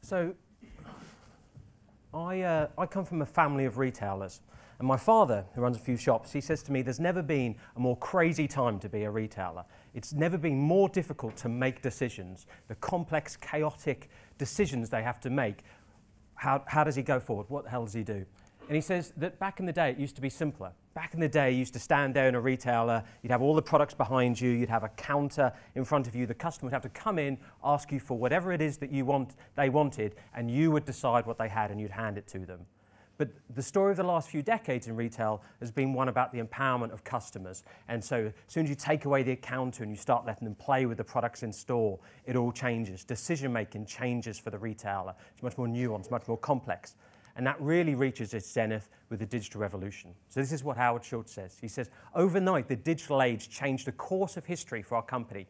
So I come from a family of retailers. And my father, who runs a few shops, he says to me, there's never been a more crazy time to be a retailer. It's never been more difficult to make decisions, the complex, chaotic decisions they have to make. How does he go forward? What the hell does he do? And he says that back in the day, it used to be simpler. Back in the day, you used to stand there in a retailer, you'd have all the products behind you, you'd have a counter in front of you, the customer would have to come in, ask you for whatever it is that they wanted, and you would decide what they had and you'd hand it to them. But the story of the last few decades in retail has been one about the empowerment of customers. And so as soon as you take away the counter and you start letting them play with the products in store, it all changes. Decision-making changes for the retailer. It's much more nuanced, much more complex. And that really reaches its zenith with the digital revolution. So this is what Howard Schultz says. He says, overnight, the digital age changed the course of history for our company.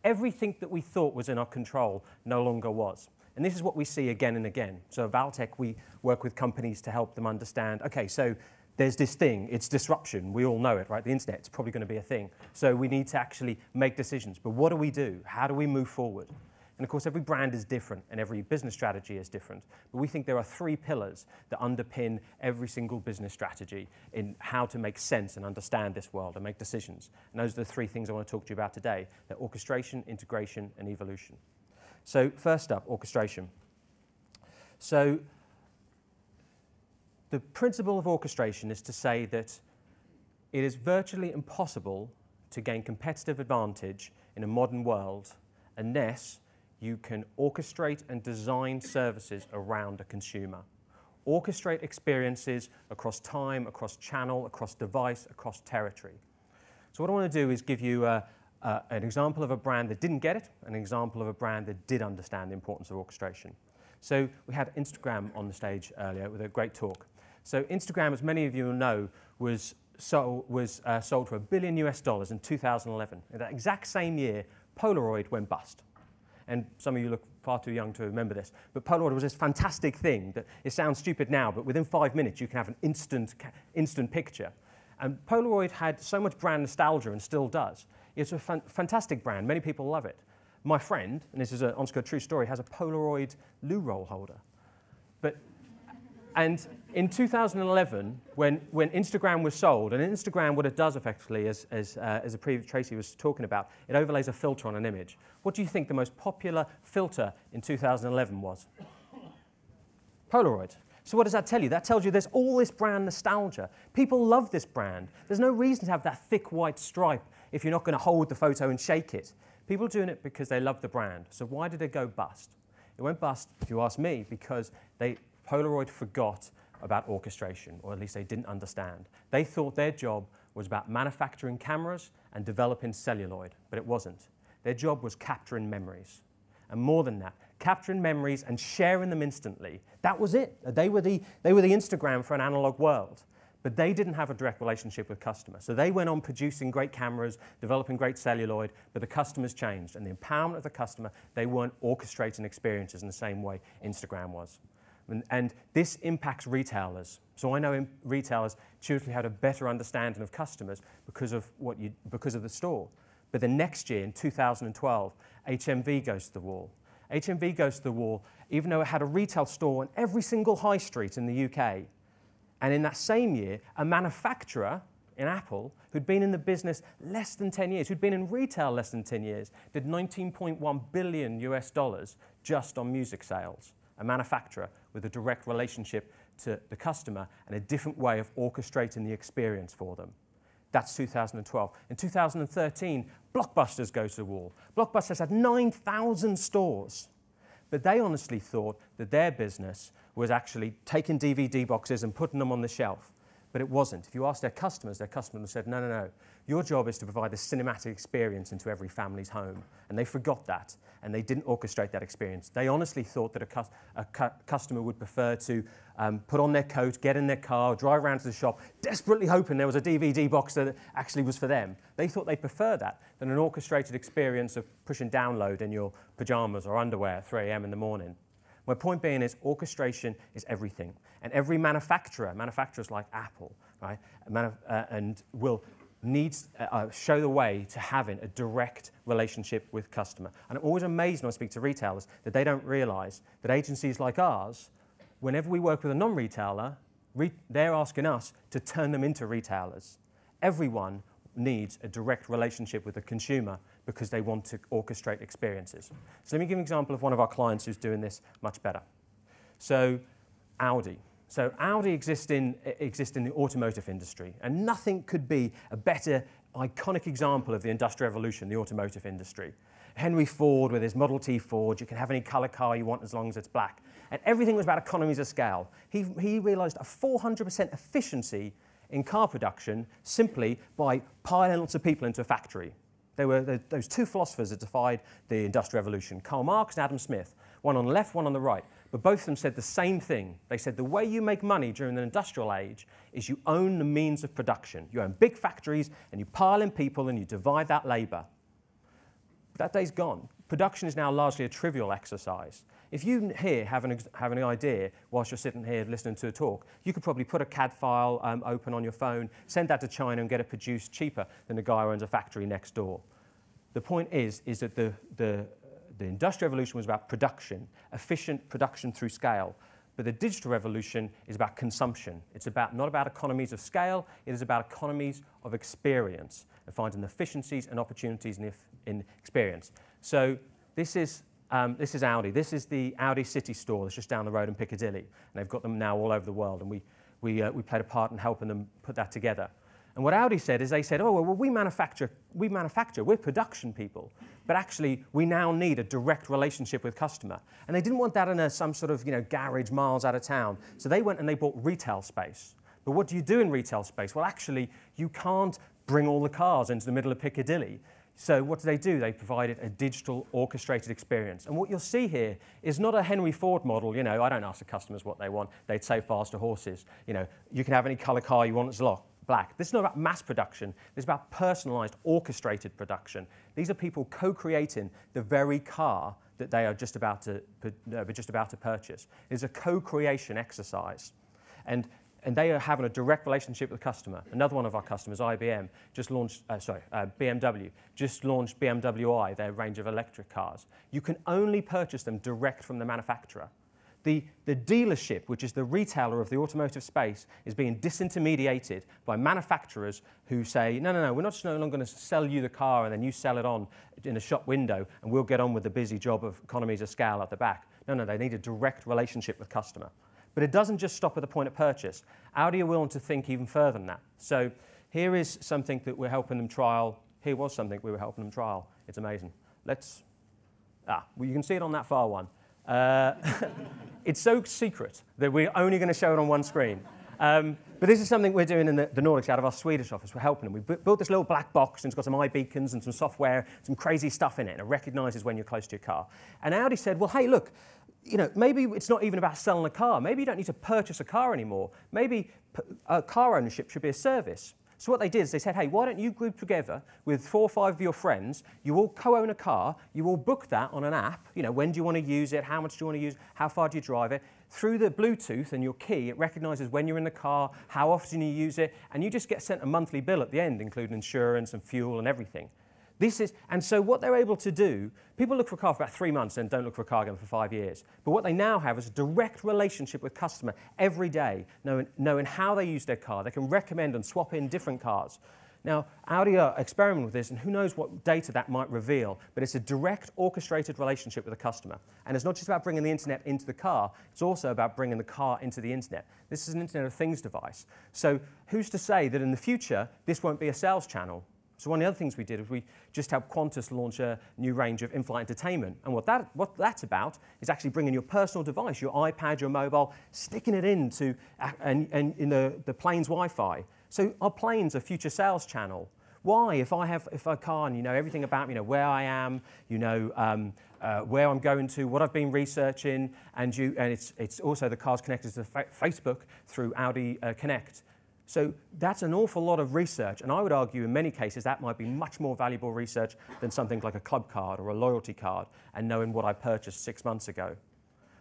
Everything that we thought was in our control no longer was. And this is what we see again and again. So at Valtech, we work with companies to help them understand, okay, so there's this thing, it's disruption, we all know it, right? The internet's probably going to be a thing. So we need to actually make decisions. But what do we do? How do we move forward? And of course, every brand is different and every business strategy is different. But we think there are three pillars that underpin every single business strategy in how to make sense and understand this world and make decisions. And those are the three things I want to talk to you about today. They're orchestration, integration, and evolution. So first up, orchestration. So the principle of orchestration is to say that it is virtually impossible to gain competitive advantage in a modern world unless you can orchestrate and design services around a consumer. Orchestrate experiences across time, across channel, across device, across territory. So what I want to do is give you an example of a brand that didn't get it, an example of a brand that did understand the importance of orchestration. So we had Instagram on the stage earlier with a great talk. So Instagram, as many of you will know, was sold for $1 billion in 2011. In that exact same year, Polaroid went bust. And some of you look far too young to remember this, but Polaroid was this fantastic thing that it sounds stupid now, but within 5 minutes you can have an instant picture. And Polaroid had so much brand nostalgia and still does. It's a fantastic brand. Many people love it. My friend, and this is an on-scale true story, has a Polaroid loo roll holder. And in 2011, when Instagram was sold, and Instagram, what it does effectively, as the previous Tracy was talking about, it overlays a filter on an image. What do you think the most popular filter in 2011 was? Polaroid. So what does that tell you? That tells you there's all this brand nostalgia. People love this brand. There's no reason to have that thick white stripe if you're not going to hold the photo and shake it. People are doing it because they love the brand. So why did it go bust? It went bust, if you ask me, because Polaroid forgot about orchestration, or at least they didn't understand. They thought their job was about manufacturing cameras and developing celluloid, but it wasn't. Their job was capturing memories. And more than that, capturing memories and sharing them instantly. That was it. They were the Instagram for an analog world. But they didn't have a direct relationship with customers. So they went on producing great cameras, developing great celluloid, but the customers changed. And the empowerment of the customer, they weren't orchestrating experiences in the same way Instagram was. And this impacts retailers. So I know retailers choosing how to better understanding of customers because of the store. But the next year, in 2012, HMV goes to the wall. HMV goes to the wall, even though it had a retail store on every single high street in the UK. And in that same year, a manufacturer in Apple, who'd been in the business less than 10 years, who'd been in retail less than 10 years, did $19.1 billion just on music sales. A manufacturer with a direct relationship to the customer and a different way of orchestrating the experience for them. That's 2012. In 2013, Blockbusters goes to the wall. Blockbusters had 9,000 stores. But they honestly thought that their business was actually taking DVD boxes and putting them on the shelf. But it wasn't. If you ask their customers said, no, no, no. Your job is to provide a cinematic experience into every family's home. And they forgot that, and they didn't orchestrate that experience. They honestly thought that a customer would prefer to put on their coat, get in their car, drive around to the shop, desperately hoping there was a DVD box that actually was for them. They thought they'd prefer that than an orchestrated experience of pushing download in your pajamas or underwear at 3 a.m. in the morning. My point being is orchestration is everything. And every manufacturers like Apple, right, will needs show the way to having a direct relationship with customer. And I'm always amazed when I speak to retailers that they don't realise that agencies like ours, whenever we work with a non-retailer, they're asking us to turn them into retailers. Everyone needs a direct relationship with the consumer because they want to orchestrate experiences. So let me give an example of one of our clients who's doing this much better. So Audi. So Audi exists in the automotive industry, and nothing could be a better iconic example of the Industrial Revolution, the automotive industry. Henry Ford with his Model T Ford, you can have any colour car you want as long as it's black. And everything was about economies of scale. He realised a 400% efficiency in car production simply by piling lots of people into a factory. There were those two philosophers that defied the Industrial Revolution, Karl Marx and Adam Smith, one on the left, one on the right. But both of them said the same thing. They said the way you make money during the industrial age is you own the means of production. You own big factories and you pile in people and you divide that labour. That day's gone. Production is now largely a trivial exercise. If you here have an idea whilst you're sitting here listening to a talk, you could probably put a CAD file open on your phone, send that to China and get it produced cheaper than the guy who owns a factory next door. The point is that the Industrial Revolution was about production, efficient production through scale. But the digital revolution is about consumption. It's not about economies of scale, it is about economies of experience and finding efficiencies and opportunities in experience. So this is Audi. This is the Audi City store that's just down the road in Piccadilly. And they've got them now all over the world, and we played a part in helping them put that together. And what Audi said is they said, oh, well, we manufacture, we're production people, but actually we now need a direct relationship with customer. And they didn't want that in some sort of garage miles out of town. So they went and they bought retail space. But what do you do in retail space? Well, actually, you can't bring all the cars into the middle of Piccadilly. So what do? They provided a digital orchestrated experience. And what you'll see here is not a Henry Ford model. I don't ask the customers what they want. They'd say faster horses. You can have any colour car you want as black. This is not about mass production. This is about personalised, orchestrated production. These are people co-creating the very car that they are just about to purchase. It's a co-creation exercise. And they are having a direct relationship with the customer. Another one of our customers, IBM, BMW, just launched BMW i, their range of electric cars. You can only purchase them direct from the manufacturer. The dealership, which is the retailer of the automotive space, is being disintermediated by manufacturers who say, no, we're not just no longer going to sell you the car and then you sell it on in a shop window and we'll get on with the busy job of economies of scale at the back. No, they need a direct relationship with customer. But it doesn't just stop at the point of purchase. Audi are willing to think even further than that. So here is something that we're helping them trial. Here was something we were helping them trial. It's amazing. Well, you can see it on that far one. It's so secret that we're only going to show it on one screen. But this is something we're doing in the Nordics out of our Swedish office. We're helping them. We built this little black box, and it's got some iBeacons and some software, some crazy stuff in it, and it recognises when you're close to your car. And Audi said, well, hey, look, maybe it's not even about selling a car. Maybe you don't need to purchase a car anymore. Maybe car ownership should be a service. So what they did is they said, hey, why don't you group together with 4 or 5 of your friends, you all co-own a car, you all book that on an app, when do you want to use it, how much do you want to use, how far do you drive it. Through the Bluetooth and your key, it recognises when you're in the car, how often you use it, and you just get sent a monthly bill at the end, including insurance and fuel and everything. And so what they're able to do, people look for a car for about 3 months and don't look for a car again for 5 years. But what they now have is a direct relationship with customer every day, knowing how they use their car. They can recommend and swap in different cars. Now, Audi are experimenting with this, and who knows what data that might reveal, but it's a direct, orchestrated relationship with the customer. And it's not just about bringing the internet into the car, it's also about bringing the car into the internet. This is an Internet of Things device. So who's to say that in the future, this won't be a sales channel? So one of the other things we did is we just helped Qantas launch a new range of in-flight entertainment. And what that's about is actually bringing your personal device, your iPad, your mobile, sticking it into in the plane's Wi-Fi. So our plane's a future sales channel. Why? If I car and you know everything about me, where I am, where I'm going to, what I've been researching, and it's also the car's connected to Facebook through Audi Connect. So that's an awful lot of research, and I would argue in many cases that might be much more valuable research than something like a club card or a loyalty card and knowing what I purchased 6 months ago.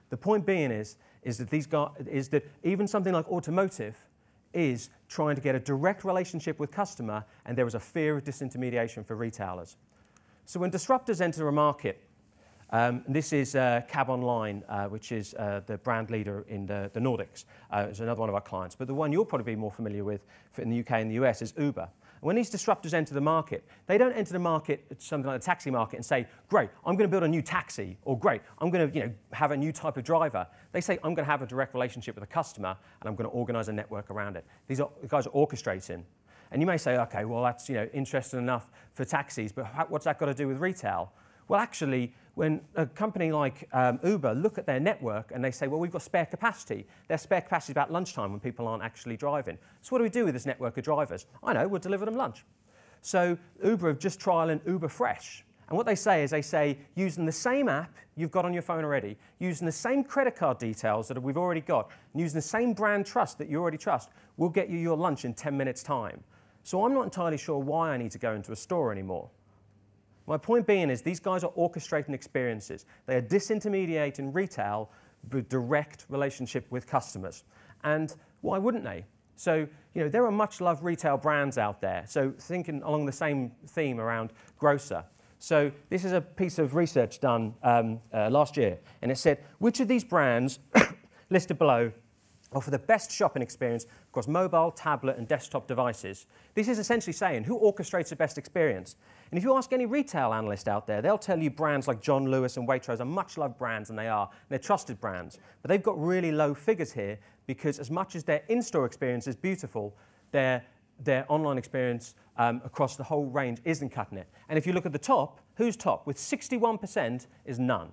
The point being is that even something like automotive is trying to get a direct relationship with customer, and there is a fear of disintermediation for retailers. So when disruptors enter a market, this is Cab Online, which is the brand leader in the Nordics. It's another one of our clients. But the one you'll probably be more familiar with in the UK and the US is Uber. And when these disruptors enter the market, they don't enter the market, something like the taxi market, and say, great, I'm going to build a new taxi, or great, I'm going to have a new type of driver. They say, I'm going to have a direct relationship with a customer, and I'm going to organize a network around it. The guys are orchestrating. And you may say, okay, well, that's interesting enough for taxis, but what's that got to do with retail? Well, actually, when a company like Uber look at their network and they say, well, we've got spare capacity. Their spare capacity is about lunchtime when people aren't actually driving. So what do we do with this network of drivers? I know, we'll deliver them lunch. So Uber have just trialing Uber Fresh. And what they say is using the same app you've got on your phone already, using the same credit card details that we've already got, and using the same brand trust that you already trust, we'll get you your lunch in 10 minutes' time. So I'm not entirely sure why I need to go into a store anymore. My point being is these guys are orchestrating experiences. They are disintermediating retail with direct relationship with customers. And why wouldn't they? So, there are much-loved retail brands out there. So thinking along the same theme around grocer. So this is a piece of research done last year. And it said, which of these brands listed below offer the best shopping experience across mobile, tablet, and desktop devices? This is essentially saying, who orchestrates the best experience? And if you ask any retail analyst out there, they'll tell you brands like John Lewis and Waitrose are much loved brands, and they're trusted brands. But they've got really low figures here because as much as their in-store experience is beautiful, their online experience across the whole range isn't cutting it. And if you look at the top, who's top? With 61% is none.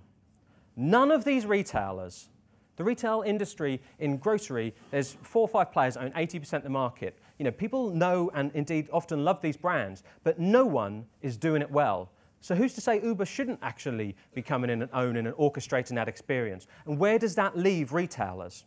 None of these retailers. The retail industry in grocery, there's 4 or 5 players that own 80% of the market. People know and indeed often love these brands, but no one is doing it well. So who's to say Uber shouldn't actually be coming in and owning and orchestrating that experience? And where does that leave retailers?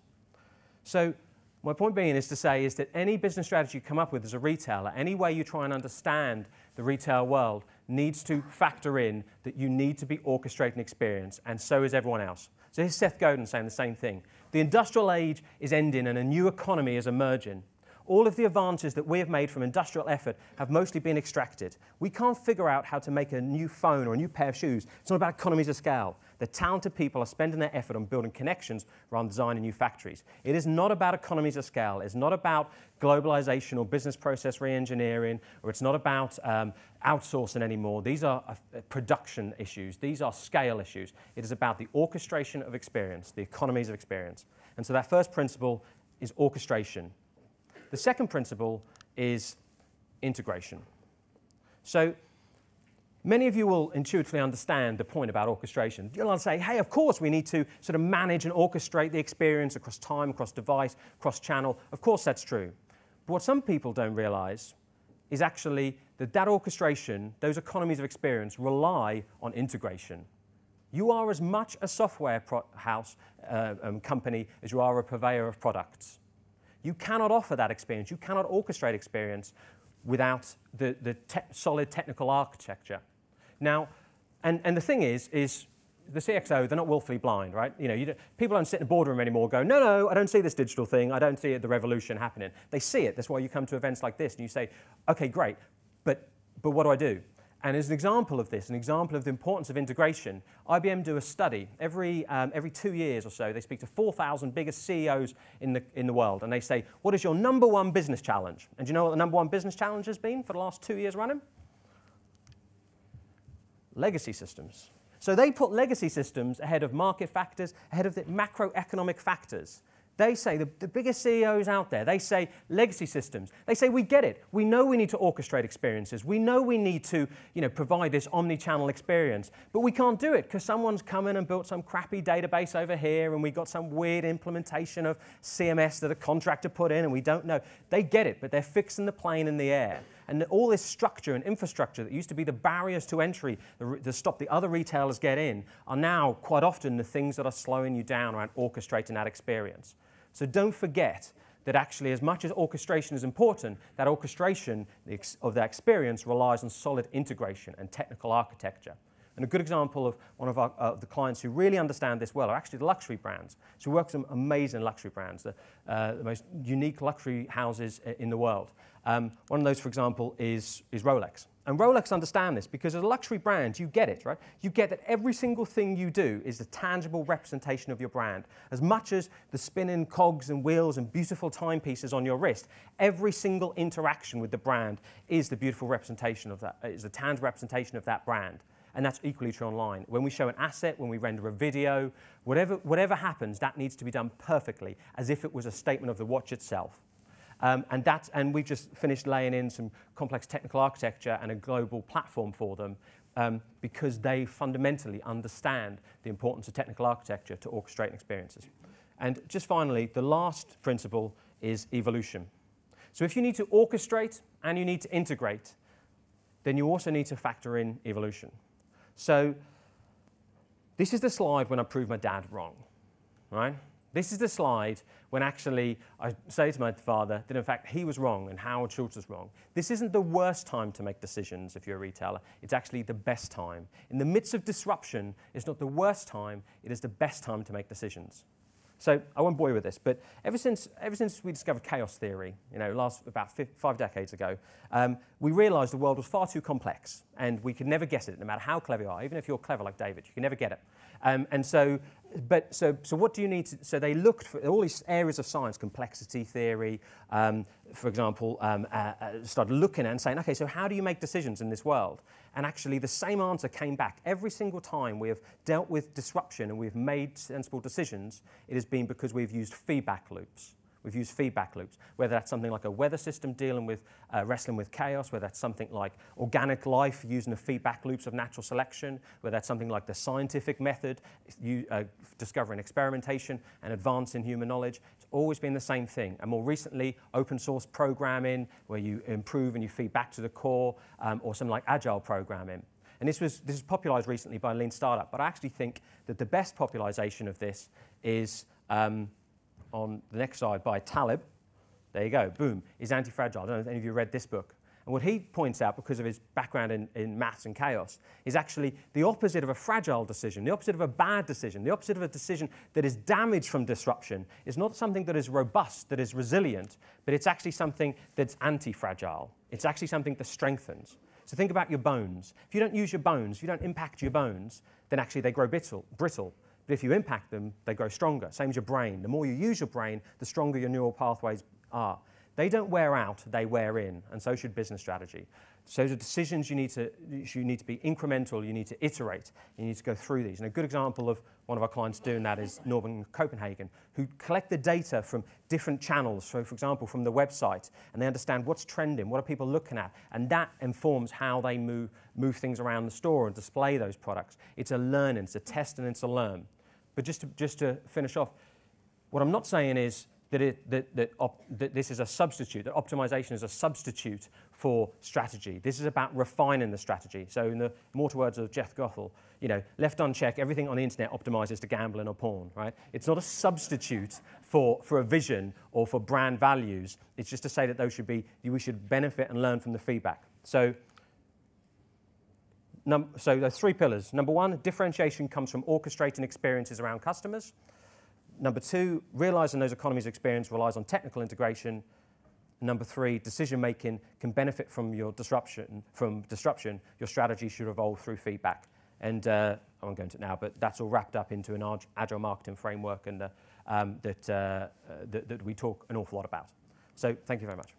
So my point being is that any business strategy you come up with as a retailer, any way you try and understand the retail world, needs to factor in that you need to be orchestrating experience, and so is everyone else. So here's Seth Godin saying the same thing. The industrial age is ending and a new economy is emerging. All of the advances that we have made from industrial effort have mostly been extracted. We can't figure out how to make a new phone or a new pair of shoes. It's not about economies of scale. The talented people are spending their effort on building connections rather than designing new factories. It is not about economies of scale. It's not about globalization or business process re-engineering, or it's not about outsourcing anymore. These are production issues. These are scale issues. It is about the orchestration of experience, the economies of experience. And so that first principle is orchestration. The second principle is integration. So many of you will intuitively understand the point about orchestration. You'll say, hey, of course we need to sort of manage and orchestrate the experience across time, across device, across channel. Of course that's true. But what some people don't realize is actually that orchestration, those economies of experience, rely on integration. You are as much a software house company as you are a purveyor of products. You cannot offer that experience. You cannot orchestrate experience without the solid technical architecture. Now, and the thing is the CXO, they're not willfully blind, right? People don't sit in a boardroom anymore and go, no, I don't see this digital thing. I don't see the revolution happening. They see it. That's why you come to events like this and you say, okay, great, but what do I do? And as an example of this, an example of the importance of integration, IBM do a study every 2 years or so. They speak to 4,000 biggest CEOs in the world, and they say, what is your #1 business challenge? And do you know what the #1 business challenge has been for the last 2 years running? Legacy systems. So they put legacy systems ahead of market factors, ahead of the macroeconomic factors. They say, the biggest CEOs out there, they say legacy systems. They say, we get it. We know we need to orchestrate experiences. We know we need to provide this omni-channel experience. But we can't do it because someone's come in and built some crappy database over here and we got some weird implementation of CMS that a contractor put in and we don't know. They get it, but they're fixing the plane in the air. And all this structure and infrastructure that used to be the barriers to entry to stop the other retailers get in are now quite often the things that are slowing you down around orchestrating that experience. So don't forget that actually as much as orchestration is important, that orchestration of that experience relies on solid integration and technical architecture. And a good example of one of the clients who really understand this well are actually the luxury brands. So we work with some amazing luxury brands, the most unique luxury houses in the world. One of those, for example, is Rolex. And Rolex understand this because as a luxury brand, you get it, right? You get that every single thing you do is a tangible representation of your brand. As much as the spinning cogs and wheels and beautiful timepieces on your wrist, every single interaction with the brand is the beautiful representation of that, is a tangible representation of that brand. And that's equally true online. When we show an asset, when we render a video, whatever happens, that needs to be done perfectly, as if it was a statement of the watch itself. And we've just finished laying in some complex technical architecture and a global platform for them because they fundamentally understand the importance of technical architecture to orchestrating experiences. And just finally, the last principle is evolution. So if you need to orchestrate and you need to integrate, then you also need to factor in evolution. So this is the slide when I prove my dad wrong, right? This is the slide when actually I say to my father that in fact he was wrong and Howard Schultz was wrong. This isn't the worst time to make decisions if you're a retailer. It's actually the best time. In the midst of disruption, it's not the worst time, it is the best time to make decisions. So I won't bore you with this, but ever since we discovered chaos theory, about 5 decades ago, we realized the world was far too complex and we could never guess it, no matter how clever you are. Even if you're clever like David, you can never get it. So what do you need to, so they looked for all these areas of science, complexity theory, for example, started looking at and saying, okay, so how do you make decisions in this world? And actually the same answer came back. Every single time we have dealt with disruption and we've made sensible decisions, it has been because we've used feedback loops. We've used feedback loops, whether that's something like a weather system dealing with wrestling with chaos, whether that's something like organic life using the feedback loops of natural selection, whether that's something like the scientific method, discovering experimentation and advancing human knowledge. It's always been the same thing. And more recently, open source programming, where you improve and you feed back to the core, or something like agile programming. And this was popularized recently by a lean startup, but I actually think that the best popularization of this is on the next slide by Taleb. There you go, boom, is anti-fragile. I don't know if any of you read this book. And what he points out, because of his background in maths and chaos, is actually the opposite of a fragile decision, the opposite of a bad decision, the opposite of a decision that is damaged from disruption is not something that is robust, that is resilient, but it's actually something that's anti-fragile. It's actually something that strengthens. So think about your bones. If you don't use your bones, if you don't impact your bones, then actually they grow brittle. But if you impact them, they grow stronger. Same as your brain. The more you use your brain, the stronger your neural pathways are. They don't wear out, they wear in, and so should business strategy. So the decisions you need to be incremental, you need to iterate, you need to go through these. And a good example of one of our clients doing that is Northern Copenhagen, who collect the data from different channels, so for example from the website, and they understand what's trending, what are people looking at, and that informs how they move things around the store and display those products. It's a learning, it's a test and it's a learn. But just to finish off, what I'm not saying is that this is a substitute, that optimization is a substitute for strategy. This is about refining the strategy. So in the immortal words of Jeff Gothel, left unchecked, everything on the internet optimizes to gambling or porn, right? It's not a substitute for a vision or for brand values. It's just to say that we should benefit and learn from the feedback. So there's 3 pillars. Number 1, differentiation comes from orchestrating experiences around customers. Number 2, realizing those economies of experience relies on technical integration. Number 3, decision-making can benefit from your disruption. Your strategy should evolve through feedback. And I won't go into it now, but that's all wrapped up into an agile marketing framework and that we talk an awful lot about. So thank you very much.